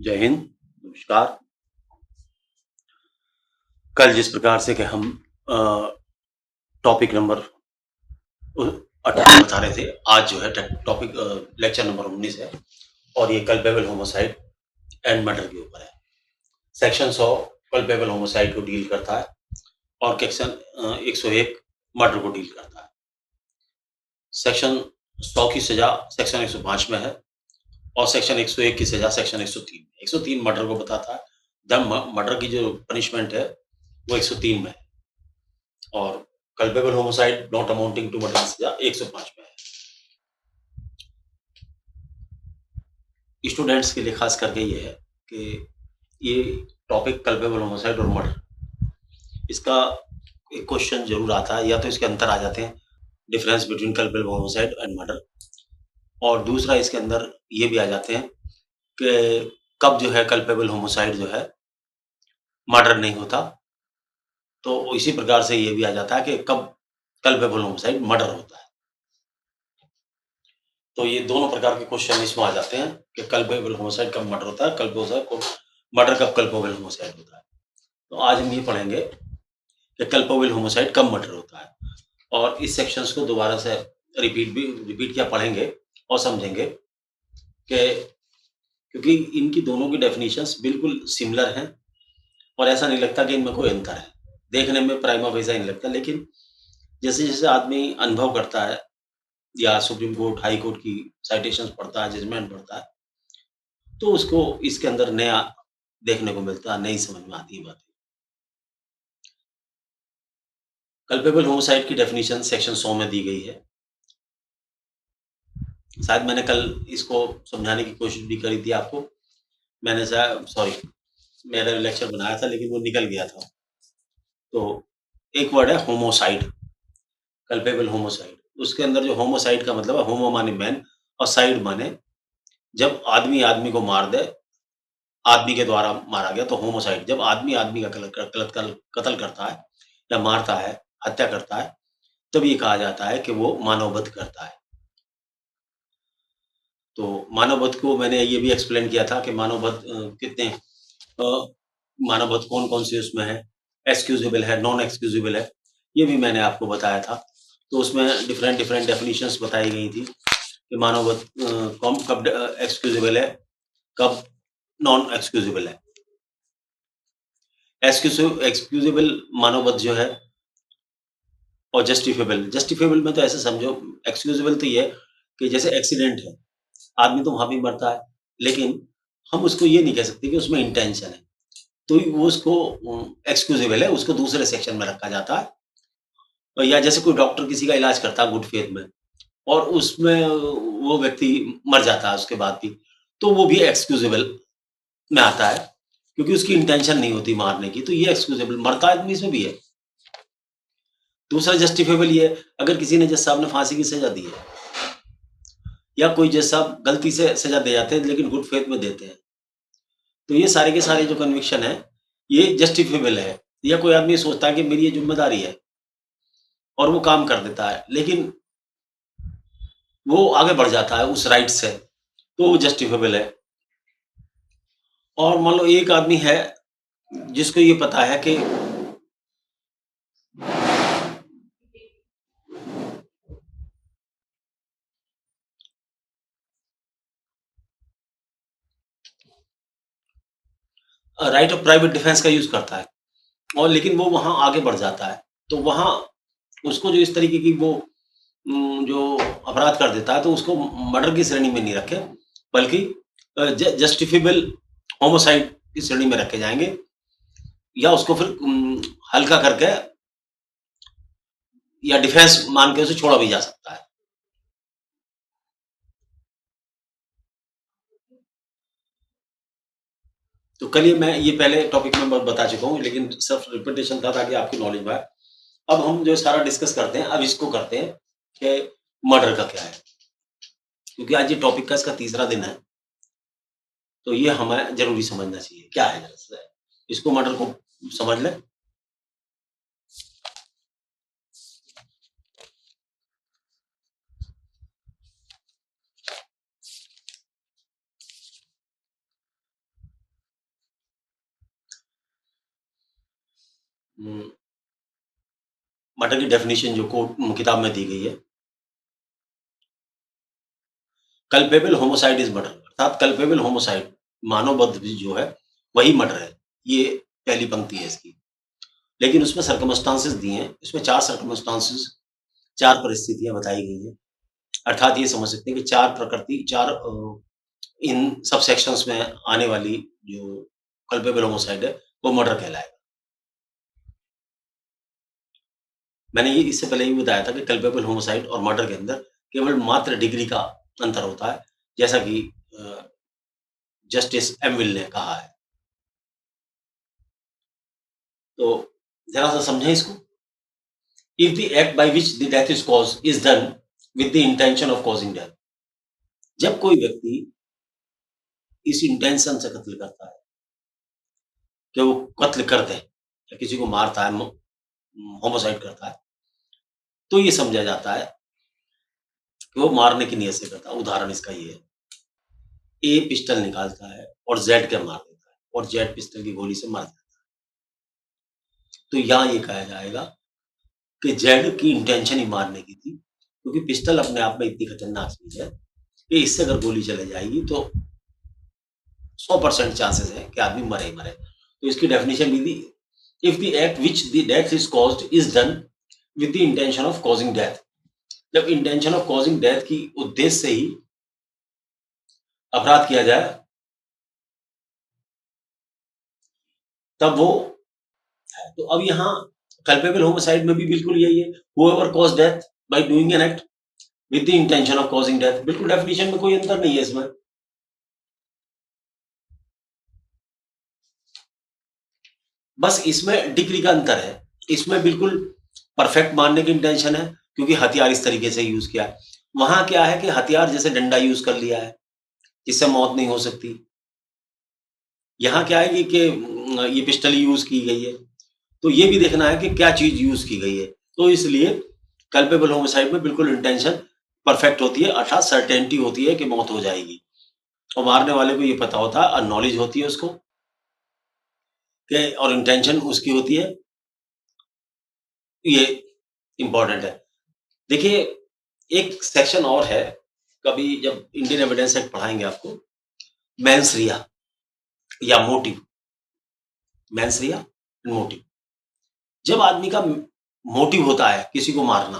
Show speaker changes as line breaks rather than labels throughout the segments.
जय हिंद, नमस्कार। कल जिस प्रकार से कि हम टॉपिक नंबर 18 बता रहे थे, आज जो है टॉपिक लेक्चर नंबर 19 है और ये कल्पेबल होमोसाइड एंड मर्डर के ऊपर है। सेक्शन 100 कल्पेबल होमोसाइड को डील करता है और सेक्शन 101 मर्डर को डील करता है। सेक्शन 100 की सजा सेक्शन 105 में है और सेक्शन 101 की सजा सेक्शन 103 में। 103 मर्डर को बताता है। द मर्डर की जो पनिशमेंट है वो 103 में है और culpable homicide not amounting to murder की सजा 105 में है। स्टूडेंट्स के लिए खास करके ये है कि ये टॉपिक कल्पेबल होमोसाइड और मर्डर, इसका एक क्वेश्चन जरूर आता है, या तो इसके अंतर आ जाते हैं, difference between culpable homicide and murder, और दूसरा इसके अंदर ये भी आ जाते हैं कि कब जो है कल्पेबल होमोसाइड जो है मर्डर नहीं होता। तो इसी प्रकार से ये भी आ जाता है कि कब कल्पेबल होमोसाइड मर्डर होता है। तो ये दोनों प्रकार के क्वेश्चन इसमें आ जाते हैं कि कल्पेबल होमोसाइड कब मर्डर होता है, मर्डर कब कल्पेबल होमोसाइड होता है। तो आज हम ये पढ़ेंगे कि कल्पेबल होमोसाइड कब मर्डर होता है और इस सेक्शंस को दोबारा से रिपीट किया पढ़ेंगे और समझेंगे कि क्योंकि इनकी दोनों की डेफिनेशंस बिल्कुल सिमिलर हैं और ऐसा नहीं लगता कि इनमें कोई अंतर है। देखने में प्राइमा फेसा नहीं लगता, लेकिन जैसे जैसे आदमी अनुभव करता है या सुप्रीम कोर्ट, हाई कोर्ट की साइटेशंस पढ़ता है, जजमेंट पढ़ता है, तो उसको इसके अंदर नया देखने को मिलता है, नई समझ में आती है बातें। कल्पेबल होमोसाइड की डेफिनेशन सेक्शन 100 में दी गई है। शायद मैंने कल इसको समझाने की कोशिश भी करी थी आपको। मैंने सॉरी, मेरा लेक्चर बनाया था लेकिन वो निकल गया था। तो एक वर्ड है होमोसाइड, कल्पेबल होमोसाइड। उसके अंदर जो होमोसाइड का मतलब है, होमो माने मैन और साइड माने जब आदमी आदमी को मार दे, आदमी के द्वारा मारा गया, तो होमोसाइड जब आदमी आदमी का कत्ल करता है या मारता है, हत्या करता है, तब ये कहा जाता है कि वो मानववध करता है। तो मानववध को मैंने ये भी एक्सप्लेन किया था कि मानववध कितने मानववध कौन कौन से उसमें है, एक्सक्यूजेबल है, नॉन एक्सक्यूजेबल है, ये भी मैंने आपको बताया था। तो उसमें डिफरेंट डिफरेंट डेफिनेशंस बताई गई थी कि मानववध कब एक्सक्यूजेबल है, कब नॉन एक्सक्यूजेबल है। एक्सक्यूजेबल मानववध जो है और जस्टिफेबल में तो ऐसे समझो, एक्सक्यूजेबल तो ये है कि जैसे एक्सीडेंट है, आदमी तो वहां भी मरता है, लेकिन हम उसको ये नहीं कह सकते कि उसमें इंटेंशन है, तो वो उसको एक्सक्यूजेबल है, उसको दूसरे सेक्शन में रखा जाता है। या जैसे कोई डॉक्टर किसी का इलाज करता है गुड फेथ में और उसमें वो व्यक्ति मर जाता है उसके बाद भी, तो वो भी एक्सक्यूजेबल में आता है क्योंकि उसकी इंटेंशन नहीं होती मारने की, तो ये एक्सक्यूजेबल, मरता आदमी इसमें भी है। दूसरा जस्टिफेबल ये है, अगर किसी ने, जज साहब ने फांसी की सजा दी है या कोई जज साहब गलती से सजा दे जाते हैं लेकिन गुड फेथ में देते हैं, तो ये सारे के सारे जो कन्विक्शन है ये जस्टिफेबल है। या कोई आदमी सोचता है कि मेरी ये जिम्मेदारी है और वो काम कर देता है, लेकिन वो आगे बढ़ जाता है उस राइट से, तो वो जस्टिफेबल है। और मान लो एक आदमी है जिसको ये पता है कि राइट ऑफ प्राइवेट डिफेंस का यूज करता है और लेकिन वो वहां आगे बढ़ जाता है, तो वहां उसको जो इस तरीके की वो जो अपराध कर देता है, तो उसको मर्डर की श्रेणी में नहीं रखे, बल्कि जस्टिफेबल होमोसाइड की श्रेणी में रखे जाएंगे, या उसको फिर हल्का करके या डिफेंस मान के उसे छोड़ा भी जा सकता है। तो कल मैं ये पहले टॉपिक में बता चुका हूँ, लेकिन सिर्फ रिपीटेशन था ताकि आपकी नॉलेज में आए। अब हम जो सारा डिस्कस करते हैं, अब इसको करते हैं कि मर्डर का क्या है, क्योंकि आज ये टॉपिक का इसका तीसरा दिन है, तो ये हमें जरूरी समझना चाहिए क्या है। इसको मर्डर को समझ लें। मर्डर की डेफिनेशन जो कोर्ट किताब में दी गई है, कल्पेबल होमिसाइड इज मर्डर, अर्थात कल्पेबल होमिसाइड मानव वध जो है वही मर्डर है। ये पहली पंक्ति है इसकी। लेकिन उसमें सर्कमस्टांसेस दिए हैं, इसमें 4 सर्कमस्टांसेस, 4 परिस्थितियां बताई गई हैं। अर्थात ये समझ सकते हैं कि 4 प्रकृति, 4 इन सबसेक्शंस में आने वाली जो कल्पेबल होमिसाइड है वो मर्डर कहलाएगा। मैंने ये इससे पहले भी बताया था कि कल्पेबल होमिसाइड और मर्डर के अंदर केवल मात्र डिग्री का अंतर होता है, जैसा कि जस्टिस एमविल ने कहा है। तो जरा सा समझें इसको। If the act by which the death is cause is done with the intention of causing death, जब कोई व्यक्ति इस इंटेंशन से कत्ल करता है कि वो कत्ल कर दे या किसी को मारता है, होमिसाइड करता है, तो ये समझा जाता है कि वो मारने की नीयत से करता है। उदाहरण इसका ये है, ए पिस्टल निकालता है और जेड के मार देता है और जेड पिस्टल की गोली से मर जाता है। तो यहाँ ये कहा जाएगा कि जेड की इंटेंशन ही मारने की थी, क्योंकि पिस्टल अपने आप में इतनी खतरनाक चीज है कि इससे अगर गोली चले जाएगी तो 100% चांसेस है कि आदमी मरे ही मरे। तो इसकी डेफिनेशन भी दी, if the act which the death is caused is done with the intention of causing death, जब इंटेंशन ऑफ कॉजिंग डेथ की उद्देश्य से ही अपराध किया जाए तब वो है। तो अब यहाँ कल्पेबल होमिसाइड में भी बिल्कुल यही है, whoever cause death by doing an act with the intention of causing death, बिल्कुल डेफिनेशन में कोई अंतर नहीं है इसमें। बस इसमें डिग्री का अंतर है, इसमें बिल्कुल परफेक्ट मारने की इंटेंशन है क्योंकि हथियार इस तरीके से यूज किया है। वहां क्या है कि हथियार जैसे डंडा यूज कर लिया है जिससे मौत नहीं हो सकती। यहाँ क्या है कि ये पिस्टल यूज की गई है, तो ये भी देखना है कि क्या चीज यूज की गई है। तो इसलिए कल्पेबल होमिसाइड में बिल्कुल इंटेंशन परफेक्ट होती है, अर्थात सर्टेनिटी होती है कि मौत हो जाएगी, और मारने वाले को ये पता होता है और नॉलेज होती है उसको कि, और इंटेंशन उसकी होती है। ये इंपॉर्टेंट है। देखिए, एक सेक्शन और है, कभी जब इंडियन एविडेंस एक्ट पढ़ाएंगे आपको, मेंस या मोटिव, मेंस एंड मोटिव। जब आदमी का मोटिव होता है किसी को मारना,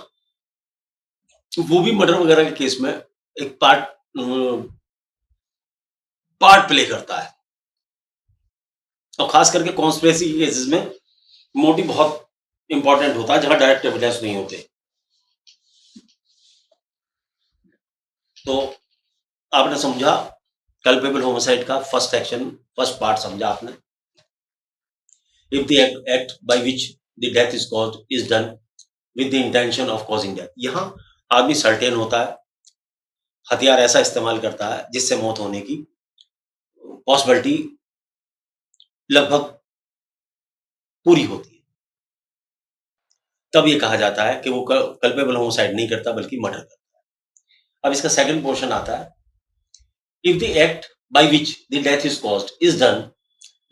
वो भी मर्डर वगैरह के केस में एक पार्ट प्ले करता है, और खास करके कॉन्स्पिरेसी के केसेस में मोटिव बहुत इंपॉर्टेंट होता है जहां डायरेक्ट एविडेंस नहीं होते। तो आपने समझा कल्पेबल होमिसाइड का फर्स्ट सेक्शन, फर्स्ट पार्ट समझा आपने। If the act by which the death is caused is done with the intention of causing death, यहां आदमी सर्टेन होता है, हथियार ऐसा इस्तेमाल करता है जिससे मौत होने की पॉसिबिलिटी लगभग पूरी होती है, तब ये कहा जाता है कि वो कल्पेबल होमिसाइड नहीं करता बल्कि मर्डर करता है। अब इसका सेकंड पोर्शन आता है, if the act by which the death is caused is done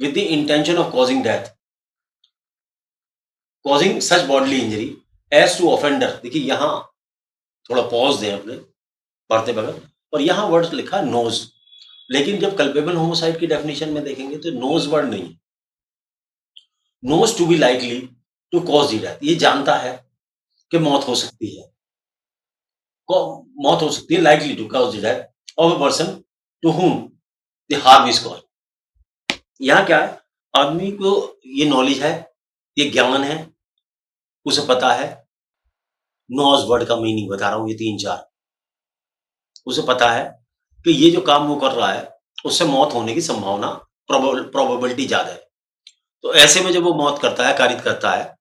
with the intention of causing death, causing such bodily injury as to offender. देखिए यहां थोड़ा पॉज दें अपने पढ़ते बगैर, और यहां वर्ड लिखा नोज, लेकिन जब कल्पेबल होमिसाइड की डेफिनेशन में देखेंगे तो नोज वर्ड नहीं, knows to be likely to cause the death, ये जानता है कि मौत हो सकती है, मौत हो सकती है, likely to cause the death of a person to whom the harm is caused. यहाँ क्या है, आदमी को ये नॉलेज है, ये ज्ञान है, उसे पता है, नॉज वर्ड का मीनिंग बता रहा हूं, ये 3-4, उसे पता है कि ये जो काम वो कर रहा है उससे मौत होने की संभावना, प्रोबेबिलिटी ज्यादा है। तो ऐसे में जब वो मौत करता है, कारित करता है,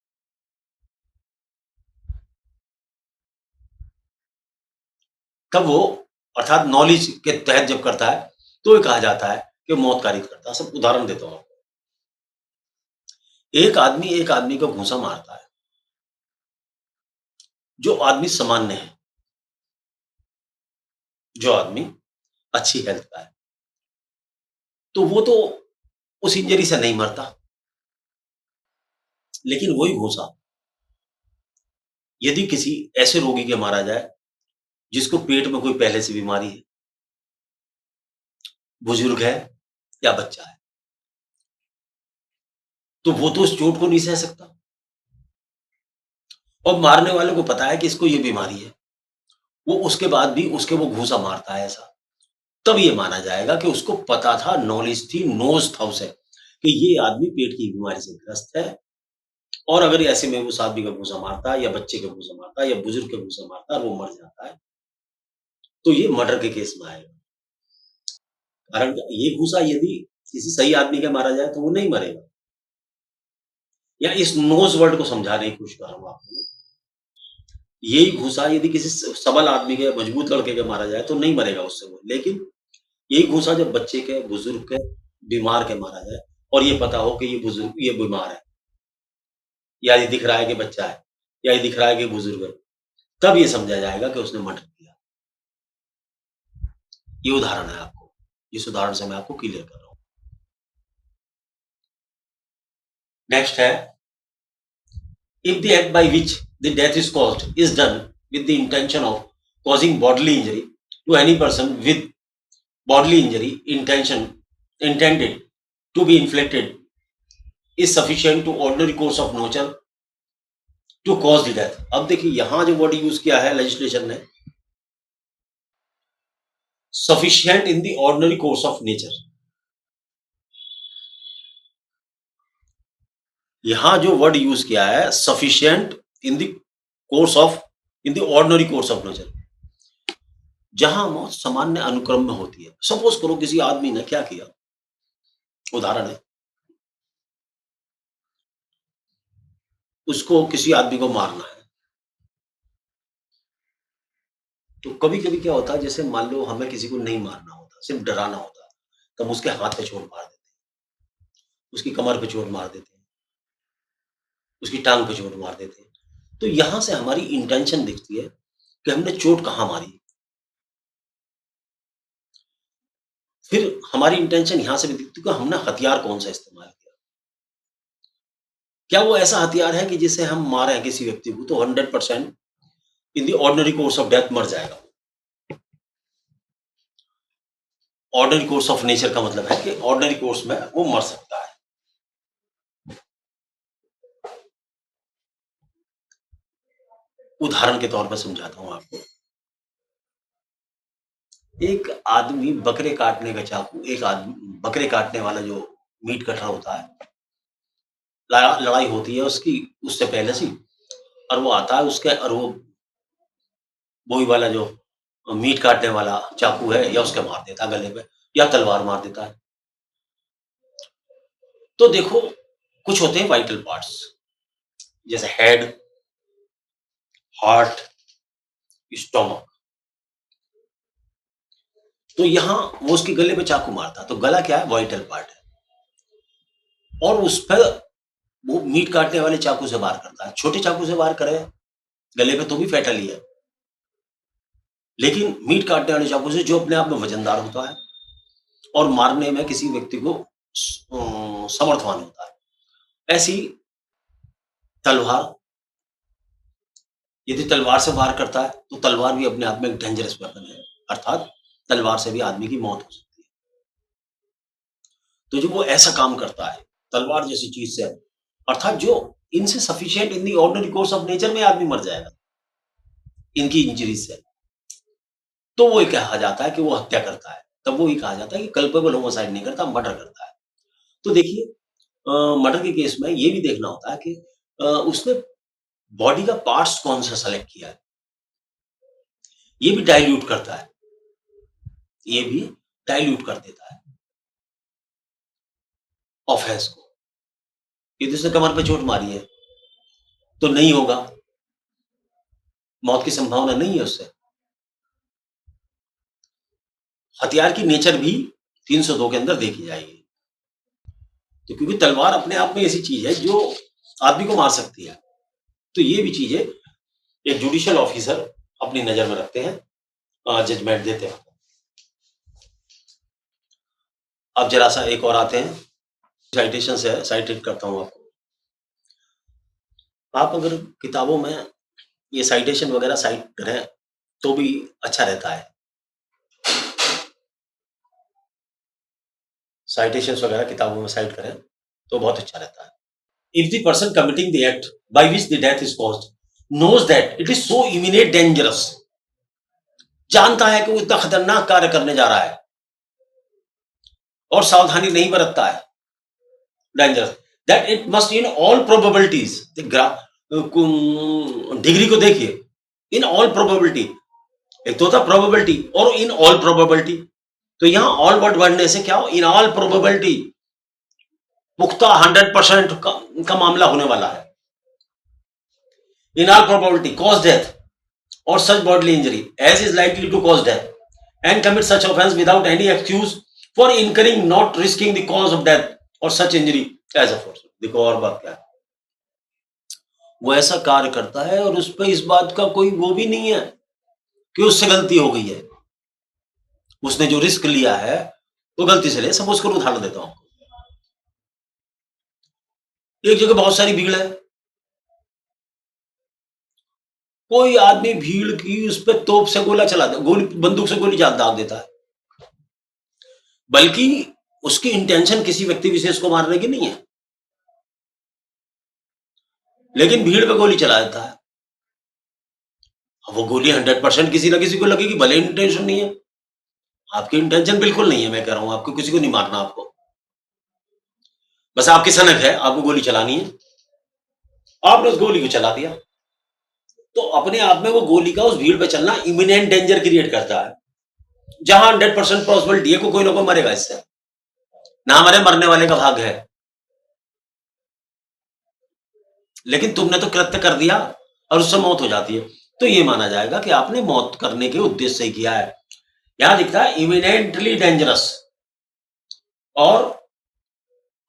तब वो अर्थात नॉलेज के तहत जब करता है तो ये कहा जाता है कि मौत कारित करता है। सब उदाहरण देता हूं आपको। एक आदमी को घूंसा मारता है, जो आदमी सामान्य है, जो आदमी अच्छी हेल्थ का है, तो वो तो उस इंजरी से नहीं मरता, लेकिन वही घूसा यदि किसी ऐसे रोगी के मारा जाए, जिसको पेट में कोई पहले से बीमारी है, बुजुर्ग है या बच्चा है, तो वो तो उस चोट को नहीं सह सकता और मारने वाले को पता है कि इसको ये बीमारी है। वो उसके बाद भी उसके वो घूसा मारता है ऐसा। तब ये माना जाएगा कि उसको पता था, नॉलेज थी, नोज़ था उसे कि ये आदमी पेट की बीमारी से ग्रस्त है और अगर ऐसे में उस आदमी का घूसा मारता है या बच्चे का घूसा मारता है या बुजुर्ग का घूसा मारता है और वो मर जाता है, तो ये मर्डर के केस में आएगा। कारण क्या? ये घूसा यदि किसी सही आदमी का मारा जाए तो वो नहीं मरेगा। या इस नोज़ वर्ड को समझाने की कोशिश कर रहा हूँ आपको मैं। यही घूसा यदि किसी सबल आदमी के, मजबूत लड़के के मारा जाए तो नहीं मरेगा उससे वो। लेकिन यही घूसा जब बच्चे के, बुजुर्ग के, बीमार के मारा जाए और ये पता हो कि ये बीमार है या ये दिख रहा है कि बच्चा है या ये दिख रहा है कि बुजुर्ग है, तब ये समझा जाएगा कि उसने मर्डर किया। ये उदाहरण है आपको, जिस उदाहरण से मैं आपको क्लियर कर रहा हूँ। नेक्स्ट है, if the act by which the death is caused is done with the intention of causing bodily injury to any person with bodily injury intention intended to be inflicted is sufficient to ordinary course of nature to cause the death। अब देखिए यहां जो word use किया है legislation ने, sufficient in the ordinary course of nature, यहां जो word use किया है sufficient in the course of in the ordinary course of nature, जहां मौत सामान्य अनुक्रम में होती है। सपोज करो किसी आदमी ने क्या किया, उदाहरण है, उसको किसी आदमी को मारना है, तो कभी-कभी क्या होता है, जैसे मान लो हमें किसी को नहीं मारना होता, सिर्फ डराना होता है, तो हम उसके हाथ पे चोट मार देते हैं, उसकी कमर पे चोट मार देते हैं, उसकी टाँग पे चोट मार देते हैं। तो यहाँ से हमारी इंटेंशन दिखती है कि हमने चोट कहाँ मारी। फिर हमारी इंटेंशन यहाँ से भी दिखती है कि हमने हथियार कौन-सा इस्तेमाल किया। क्या वो ऐसा हथियार है कि जिससे हम मारें किसी व्यक्ति को तो 100% इन the ordinary course of death मर जाएगा। ऑर्डिनरी कोर्स ऑफ नेचर का मतलब है कि ऑर्डिनरी कोर्स में वो मर सकता है। उदाहरण के तौर पर समझाता हूँ आपको। एक आदमी बकरे काटने का चाकू, एक आदमी बकरे काटने वाला जो मीट कटर होता है, लड़ाई होती है उसकी उससे पहले से, और वो आता है उसके और वो वही वाला जो मीट काटने वाला चाकू है या उसके मार देता है गले पे या तलवार मार देता है। तो देखो कुछ होते हैं वाइटल पार्ट्स, जैसे हेड, हार्ट, स्टोमक। तो यहाँ वो उसके गले पे चाकू मारता है, तो गला क्या है, वाइटल पार्ट है और उस पर वो मीट काटने वाले चाकू से वार करता है। छोटे चाकू से वार करे गले पे तो भी फैटल ही है, लेकिन मीट काटने वाले चाकू से जो अपने आप में वजनदार होता है और मारने में किसी व्यक्ति को समर्थवान होता है। ऐसी तलवार, यदि तलवार से वार करता है तो तलवार भी अपने आप में एक डेंजरस वेपन है, अर्थात तलवार से भी आदमी की मौत हो सकती है। तो जो वो ऐसा काम करता है तलवार जैसी चीज से, अर्थात जो इनसे sufficient in the ordinary course of nature में आदमी मर जाएगा इनकी इंजरी से, तो वो कहा जाता है कि वो हत्या करता है। तब वो ये कहा जाता है कि कल्पेबल होमिसाइड नहीं करता, मर्डर करता है। तो देखिए मर्डर के केस में ये भी देखना होता है कि उसने बॉडी का पार्ट्स कौन सा सेलेक्ट किया है, ये भी डाइल्यूट करता है, ये भी डाइल्यूट कर देता है ऑफेंस को। यदि उसने कमर पे चोट मारी है तो नहीं होगा, मौत की संभावना नहीं है उससे। हथियार की नेचर भी 302 के अंदर देखी जाएगी। तो क्योंकि तलवार अपने आप में ऐसी चीज है जो आदमी को मार सकती है, तो ये भी चीजें एक जुडिशियल ऑफिसर अपनी नजर में रखते हैं, जजमेंट देते हैं। अब जरा सा एक और आते हैं, साइटेशन से साइटेड करता हूं आपको। आप अगर किताबों में ये साइटेशन वगैरह साइट करें, तो भी अच्छा रहता है। साइटेशंस वगैरह किताबों में साइट करें, तो बहुत अच्छा रहता है। If the person committing the act by which the death is caused knows that it is so imminent dangerous, जानता है कि वो इतना खतरनाक कार्य करने जा रहा है और सावधानी नहीं बरतता है, dangerous, that it must in all probabilities, degree को देखिए, इन ऑल प्रोबेबिलिटी, एक तो होता प्रोबेबिलिटी और इन ऑल प्रोबेबिलिटी, तो यहां ऑल वर्ड बढ़ने से क्या हो, इन ऑल प्रोबेबिलिटी, पुख्ता 100% का मामला होने वाला है। In all probability cause death or such bodily injury as is likely to cause death, and commit such offense without any excuse for incurring not risking the cause of death or such injury as a force। देखो और बात क्या है, वो ऐसा कार्य करता है और उस पर इस बात का कोई वो भी नहीं है कि उससे गलती हो गई है, उसने जो रिस्क लिया है वो गलती से ले। सपोज करो, उदाहरण देता हूं, एक जगह बहुत सारी भीड़ है, कोई आदमी भीड़ की उस पर तोप से गोला चला दे, गोली बंदूक से गोली दाग देता है, बल्कि उसकी इंटेंशन किसी व्यक्ति विशेष को मारने की नहीं है, लेकिन भीड़ पे गोली चला देता है। वो गोली 100% किसी ना किसी को लगेगी, भले इंटेंशन नहीं है, आपकी इंटेंशन बिल्कुल नहीं है, मैं कह रहा हूं आपको किसी को नहीं मारना, आपको बस आपकी सनक है, आपको गोली चलानी है, आपने उस गोली को चला दिया, तो अपने आप में वो गोली का उस भीड़ पे चलना इमिनेंट डेंजर क्रिएट करता है, जहां 100% पॉसिबिलिटी है कोई ना कोई मरेगा इससे, ना मरे मरने वाले का भाग है, लेकिन तुमने तो कृत्य कर दिया और उससे मौत हो जाती है, तो ये माना जाएगा कि आपने मौत करने के उद्देश्य से किया है। यहां दिखता है इमिनेंटली डेंजरस और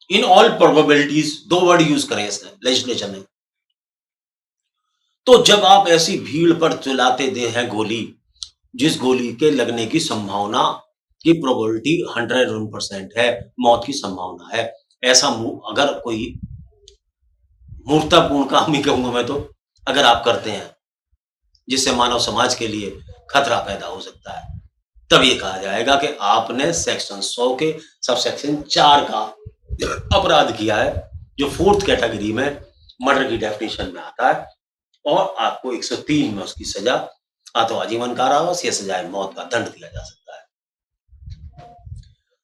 इन ऑल प्रोबेबिलिटीज, दो वर्ड यूज करें इसने लेजिस्लेशन ने। तो जब आप ऐसी भीड़ पर चलाते दे हैं गोली, जिस गोली के लगने की संभावना की प्रोबेबिलिटी 101% है, मौत की संभावना है, ऐसा अगर कोई मूर्खतापूर्ण काम ही कहूंगा मैं तो, अगर आप करते हैं जिससे मानव समाज के लिए खतरा पैदा हो सकता है, तब ये कहा जाएगा कि आपने सेक्शन 100 के सब सेक्शन 4 का अपराध किया है, जो 4th कैटेगरी में मर्डर की डेफिनेशन में आता है, और आपको 103 में उसकी सजा तो आजीवन कारावास या सजाए मौत का दंड दिया जा सकता है।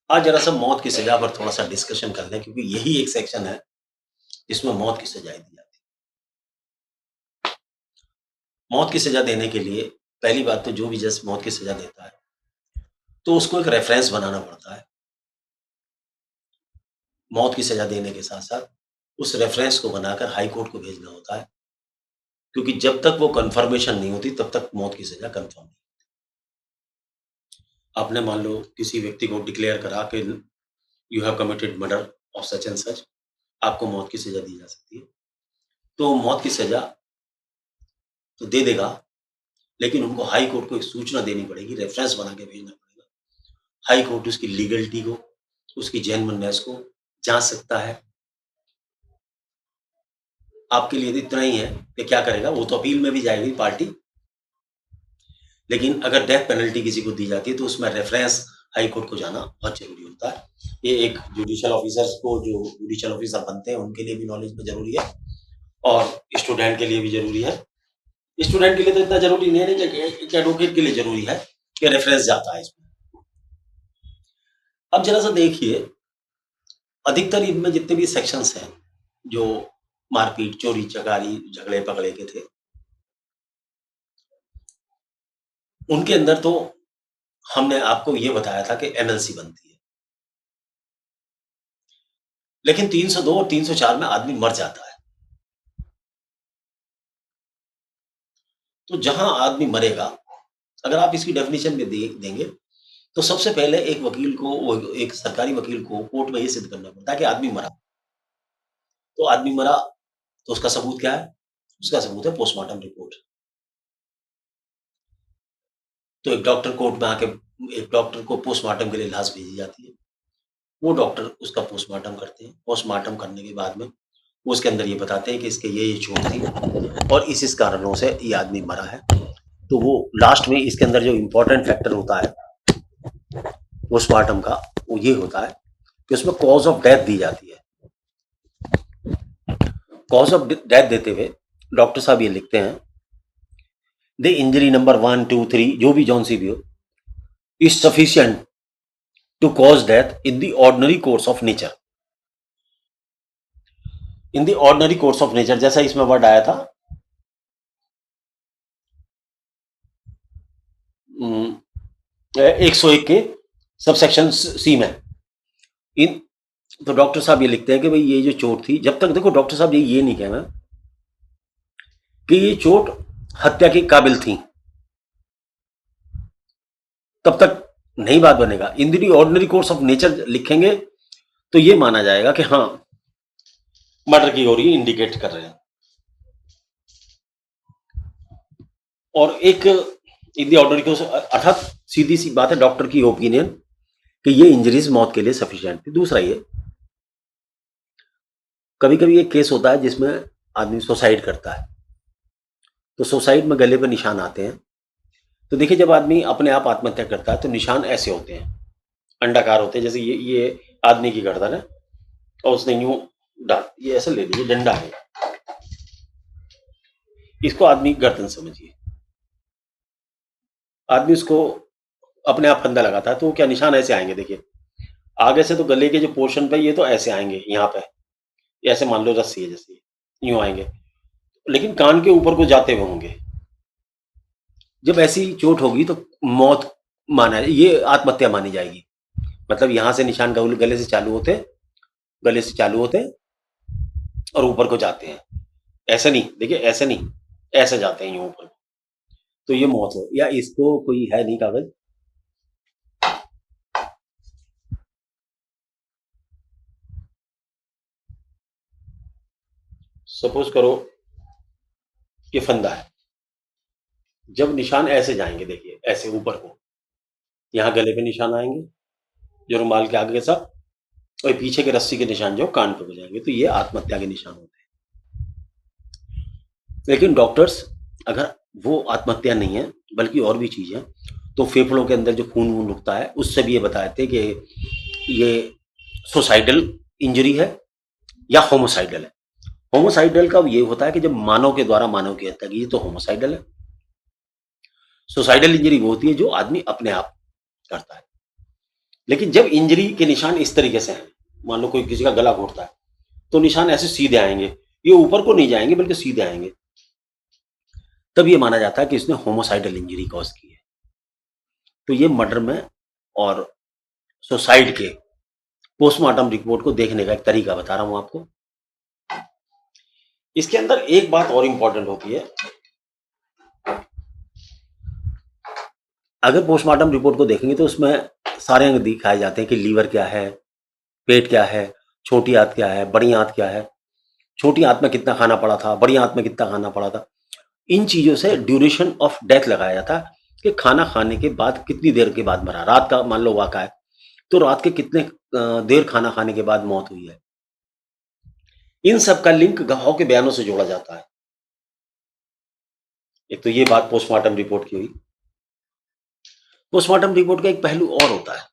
आज जरा सा मौत की सजा पर थोड़ा सा डिस्कशन कर लें, क्योंकि यही एक सेक्शन है जिसमें मौत की सजाएं दी जाती है। मौत की सजा देने के लिए पहली बात तो जो भी जज मौत की सजा देता है, तो उसको एक रेफरेंस बनाना पड़ता है। मौत की सजा देने के साथ साथ उस रेफरेंस को बनाकर हाई कोर्ट को भेजना होता है, क्योंकि जब तक वो कंफर्मेशन नहीं होती तब तक मौत की सजा कंफर्म नहीं। आपने मान लो किसी व्यक्ति को डिक्लेयर करा कि you have committed murder of such and such, आपको मौत की सजा दी जा सकती है, तो मौत की सजा तो दे देगा, लेकिन उनको हाई कोर्ट को एक सूचना देनी पड़ेगी, रेफरेंस बना के भेजना पड़ेगा। हाई कोर्ट उसकी लीगलिटी को, उसकी जेन्युइननेस को जांच सकता है। आपके लिए तो इतना ही है कि क्या करेगा, वो तो अपील में भी जाएगी पार्टी, लेकिन अगर डेथ पेनल्टी किसी को दी जाती है तो उसमें रेफरेंस हाई कोर्ट को जाना बहुत जरूरी होता है। ये एक जुडिशियल ऑफिसर्स को, जो जुडिशियल ऑफिसर बनते हैं, उनके लिए भी नॉलेज में जरूरी है, और स्टूडेंट के लिए भी जरूरी है। स्टूडेंट के लिए तो इतना जरूरी नहीं है, लेकिन एडवोकेट के लिए जरूरी है कि रेफरेंस जाता है इसमें। अब जरा सा देखिए, अधिकतर इनमें जितने भी सेक्शंस हैं जो मारपीट, चोरी, चकारी, झगड़े पगड़े के थे, उनके अंदर तो हमने आपको ये बताया था कि एमएलसी बनती है, लेकिन 302 और 304 में आदमी मर जाता है। तो जहां आदमी मरेगा, अगर आप इसकी डेफिनेशन में देंगे, तो सबसे पहले एक वकील को, एक सरकारी वकील को कोर्ट में ये सिद्ध करना पड़ता है कि आदमी मरा। तो आदमी मरा, तो उसका सबूत क्या है? उसका सबूत है पोस्टमार्टम रिपोर्ट। तो एक डॉक्टर कोर्ट में आके, एक डॉक्टर को पोस्टमार्टम के लिए लाश भेजी जाती है, वो डॉक्टर उसका पोस्टमार्टम करते हैं। पोस्टमार्टम करने के बाद में उसके अंदर ये बताते हैं कि इसके ये चोट थी और इस कारणों से ये आदमी मरा है। तो वो लास्ट में इसके अंदर जो इम्पोर्टेंट फैक्टर होता है पोस्टमार्टम का, वो ये होता है कि उसमें कॉज ऑफ डेथ दी जाती है। कॉज ऑफ डेथ देते हुए डॉक्टर साहब ये लिखते हैं, द इंजरी नंबर 1, 2, 3 जो भी जौन सी भी हो, is sufficient to cause death in the ordinary course of nature. In the ordinary course of nature, जैसा इसमें वर्ड आया था 101 के सबसेक्शन सी में, इन तो डॉक्टर साहब ये लिखते हैं कि भाई ये जो चोट थी, जब तक देखो डॉक्टर साहब ये नहीं कहना कि ये चोट हत्या के काबिल थी, तब तक नहीं बात बनेगा। इन दी ऑर्डिनरी कोर्स ऑफ नेचर लिखेंगे तो ये माना जाएगा कि हाँ मर्डर की ओर ही इंडिकेट कर रहे हैं। और एक इन दी ऑर्डिनरी कोर्स, अर्थात सीधी सी बात है डॉक्टर की ओपिनियन कि ये इंजरीज मौत के लिए सफिशिएंट थी। दूसरा ये कभी कभी एक केस होता है जिसमें आदमी सुसाइड करता है, तो सुसाइड में गले पे निशान आते हैं। तो देखिए जब आदमी अपने आप आत्महत्या करता है तो निशान ऐसे होते हैं, अंडाकार होते हैं, जैसे ये आदमी की गर्दन है और उसने यूं डाल, ये ऐसे ले लीजिए, डंडा है, इसको आदमी गर्दन समझिए। आदमी उसको अपने आप फंदा लगाता है तो क्या निशान ऐसे आएंगे, देखिए आगे से तो गले के जो पोर्शन पे ये तो ऐसे आएंगे, यहाँ पे ऐसे मान लो रस्सी है जैसे यूं आएंगे, लेकिन कान के ऊपर को जाते हुए होंगे। जब ऐसी चोट होगी तो मौत माना, ये आत्महत्या मानी जाएगी। मतलब यहां से निशान गले से चालू होते और ऊपर को जाते हैं, ऐसे नहीं, देखिए ऐसे नहीं, ऐसे जाते हैं यूं ऊपर, तो ये मौत हो। या इसको कोई है नहीं कागज, सपोज करो ये फंदा है, जब निशान ऐसे जाएंगे, देखिए ऐसे ऊपर को, यहां गले पे निशान आएंगे जो रुमाल के आगे के साथ, और पीछे के रस्सी के निशान जो कान पे हो जाएंगे, तो ये आत्महत्या के निशान होते हैं। लेकिन डॉक्टर्स अगर वो आत्महत्या नहीं है बल्कि और भी चीज है, तो फेफड़ों के अंदर जो खून वून रुकता है उससे भी ये बताते कि ये सुसाइडल इंजरी है या होमोसाइडल है। होमोसाइडल का ये होता है कि जब मानव के द्वारा मानव की हत्या की, ये तो होमोसाइडल है। सुसाइडल इंजरी वो होती है जो आदमी अपने आप करता है। लेकिन जब इंजरी के निशान इस तरीके से हैं, मान लो कोई किसी का गला घोटता है तो निशान ऐसे सीधे आएंगे, ये ऊपर को नहीं जाएंगे बल्कि सीधे आएंगे, तब ये माना जाता है कि इसने होमोसाइडल इंजरी कॉज की है। तो ये मर्डर में और सुसाइड के पोस्टमार्टम रिपोर्ट को देखने का एक तरीका बता रहा हूं आपको। इसके अंदर एक बात और इंपॉर्टेंट होती है, अगर पोस्टमार्टम रिपोर्ट को देखेंगे तो उसमें सारे अंग दिखाए जाते हैं कि लीवर क्या है, पेट क्या है, छोटी आंत क्या है, बड़ी आंत क्या है, छोटी आंत में कितना खाना पड़ा था, बड़ी आंत में कितना खाना पड़ा था। इन चीजों से ड्यूरेशन ऑफ डेथ लगाया जाता है कि खाना खाने के बाद कितनी देर के बाद मरा। रात का मान लो वाका है तो रात के कितने देर खाना खाने के बाद मौत हुई है। इन सब का लिंक गवाहों के बयानों से जोड़ा जाता है। एक तो ये बात पोस्टमार्टम रिपोर्ट की हुई। पोस्टमार्टम रिपोर्ट का एक पहलू और होता है,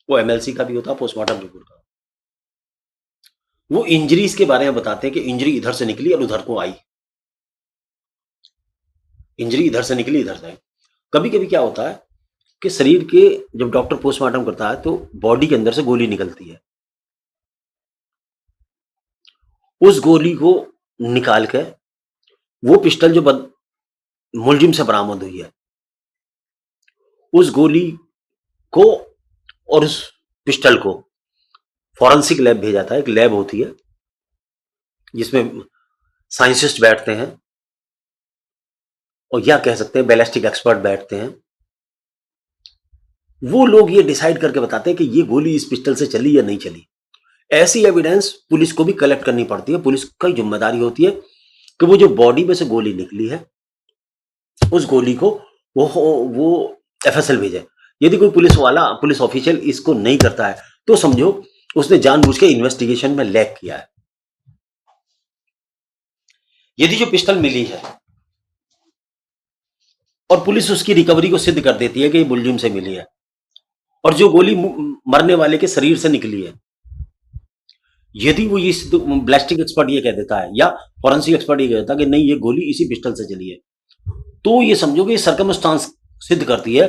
वो एमएलसी का भी होता है, पोस्टमार्टम रिपोर्ट का। वो इंजरीज के बारे में बताते हैं कि इंजरी इधर से निकली और उधर को आई, इंजरी इधर से निकली इधर से आई। कभी कभी क्या होता है कि शरीर के, जब डॉक्टर पोस्टमार्टम करता है तो बॉडी के अंदर से गोली निकलती है, उस गोली को निकाल के वो पिस्टल जो मुलजिम से बरामद हुई है, उस गोली को और उस पिस्टल को फॉरेंसिक लैब भेजा जाता है। एक लैब होती है जिसमें साइंटिस्ट बैठते हैं और या कह सकते हैं बैलिस्टिक एक्सपर्ट बैठते हैं। वो लोग ये डिसाइड करके बताते हैं कि ये गोली इस पिस्टल से चली या नहीं चली। ऐसी एविडेंस पुलिस को भी कलेक्ट करनी पड़ती है। पुलिस की जिम्मेदारी होती है कि वो जो बॉडी में से गोली निकली है उस गोली को वो एफएसएल भेजे। यदि कोई पुलिस ऑफिशियल इसको नहीं करता है तो समझो उसने जानबूझ के इन्वेस्टिगेशन में लैग किया है। यदि जो पिस्टल मिली है और पुलिस उसकी रिकवरी को सिद्ध कर देती है कि ये मुलजिम से मिली है, और जो गोली मरने वाले के शरीर से निकली है, यदि वो ये ब्लास्टिक एक्सपर्ट ये कह देता है या फॉरेंसिक एक्सपर्ट ये कह देता है कि नहीं ये गोली इसी पिस्टल से चली है, तो ये समझो कि सर्कमस्टांस सिद्ध करती है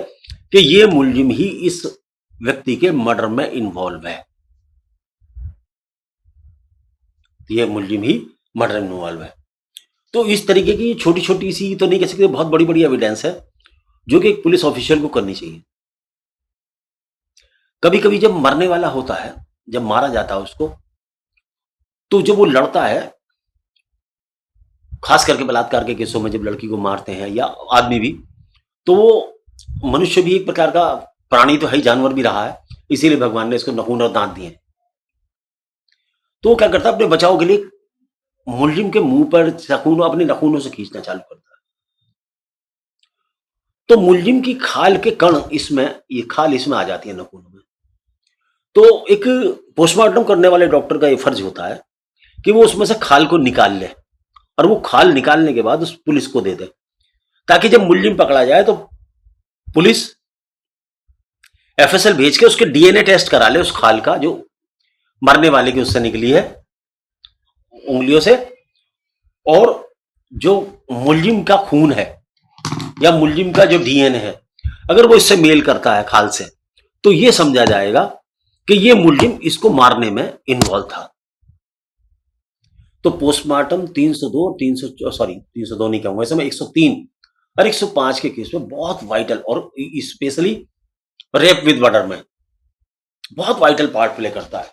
कि ये मुलजिम ही इस व्यक्ति के मर्डर में इन्वॉल्व है, ये मुलजिम ही मर्डर में इन्वॉल्व है। तो इस तरीके की छोटी छोटी सी तो नहीं कह सकते, बहुत बड़ी बड़ी एविडेंस है जो कि एक पुलिस ऑफिशियल को करनी चाहिए। कभी कभी जब मरने वाला होता है, जब मारा जाता है उसको, तो जब वो लड़ता है, खास करके बलात्कार के केसों में जब लड़की को मारते हैं या आदमी भी, तो वो मनुष्य भी एक प्रकार का प्राणी तो है ही, जानवर भी रहा है, इसीलिए भगवान ने इसको नखून और दांत दिए। तो वो क्या करता है, अपने बचाव के लिए मुलजिम के मुंह पर अपने नखूनों से खींचना चालू करता है। तो मुलजिम की खाल के कण इसमें, ये खाल इसमें आ जाती है नखूनों में। तो एक पोस्टमार्टम करने वाले डॉक्टर का ये फर्ज होता है कि वो उसमें से खाल को निकाल ले, और वो खाल निकालने के बाद उस पुलिस को दे दे, ताकि जब मुलजिम पकड़ा जाए तो पुलिस एफएसएल भेज के उसके डीएनए टेस्ट करा ले उस खाल का, जो मरने वाले की उससे निकली है उंगलियों से, और जो मुलजिम का खून है या मुलजिम का जो डीएनए है, अगर वो इससे मेल करता है खाल से, तो ये समझा जाएगा कि ये मुलजिम इसको मारने में इन्वॉल्व था। तो पोस्टमार्टम 302 और 302 नहीं कहूंगा, इसमें 103 और 105 के केस में बहुत वाइटल, और स्पेशली रेप विद मर्डर में बहुत वाइटल पार्ट प्ले करता है।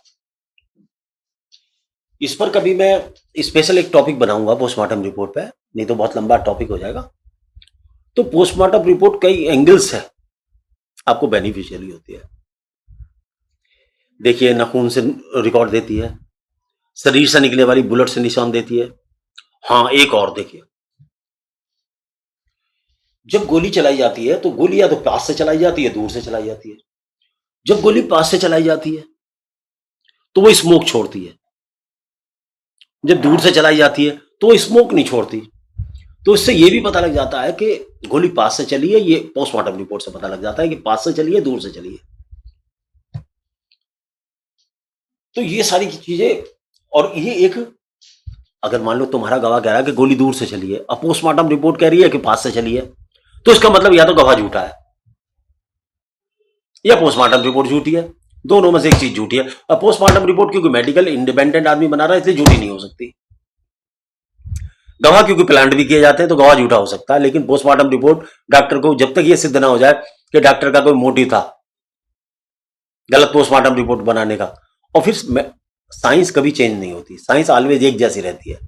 इस पर कभी मैं स्पेशल एक टॉपिक बनाऊंगा पोस्टमार्टम रिपोर्ट पे, नहीं तो बहुत लंबा टॉपिक हो जाएगा। तो पोस्टमार्टम रिपोर्ट कई एंगल्स है आपको बेनिफिशियली होती है। देखिए, नखून से रिकॉर्ड देती है, शरीर से निकले वाली बुलेट से निशान देती है। हाँ, एक और देखिए, जब गोली चलाई जाती है तो गोली या तो पास से चलाई जाती है, दूर से चलाई जाती है। जब गोली पास से चलाई जाती है तो वो स्मोक छोड़ती है, जब दूर से चलाई जाती है तो वो स्मोक नहीं छोड़ती। तो इससे ये भी पता लग जाता है कि गोली पास से चली है, ये पोस्टमार्टम रिपोर्ट से पता लग जाता है कि पास से चली है, दूर से चली है। तो ये सारी चीजें, और ये एक, अगर मान लो तुम्हारा गवाह कह रहा है कि गोली दूर से चली है, अब पोस्टमार्टम रिपोर्ट कह रही है कि पास से चली है, तो इसका मतलब या तो गवाह झूठा है या पोस्टमार्टम रिपोर्ट झूठी है, दोनों में से एक चीज झूठी है। अब पोस्टमार्टम रिपोर्ट क्योंकि मेडिकल इंडिपेंडेंट आदमी बना रहा है, इसलिए झूठी नहीं हो सकती। गवाह क्योंकि प्लांट भी किए जाते हैं तो गवाह झूठा हो सकता है, लेकिन पोस्टमार्टम रिपोर्ट डॉक्टर को जब तक ये सिद्ध ना हो जाए कि डॉक्टर का कोई मोटिव था गलत पोस्टमार्टम रिपोर्ट बनाने का, और फिर साइंस कभी चेंज नहीं होती, साइंस ऑलवेज एक जैसी रहती है।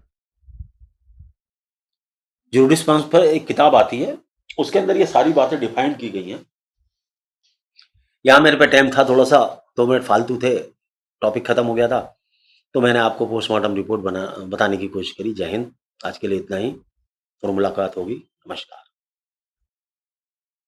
जूरिस्प्रूडेंस पर एक किताब आती है, उसके अंदर ये सारी बातें डिफाइंड की गई हैं। यहां मेरे पे टाइम था थोड़ा सा, 2 मिनट फालतू थे, टॉपिक खत्म हो गया था, तो मैंने आपको पोस्टमार्टम रिपोर्ट बताने की कोशिश करी। जय हिंद, आज के लिए इतना ही, और मुलाकात होगी। नमस्कार।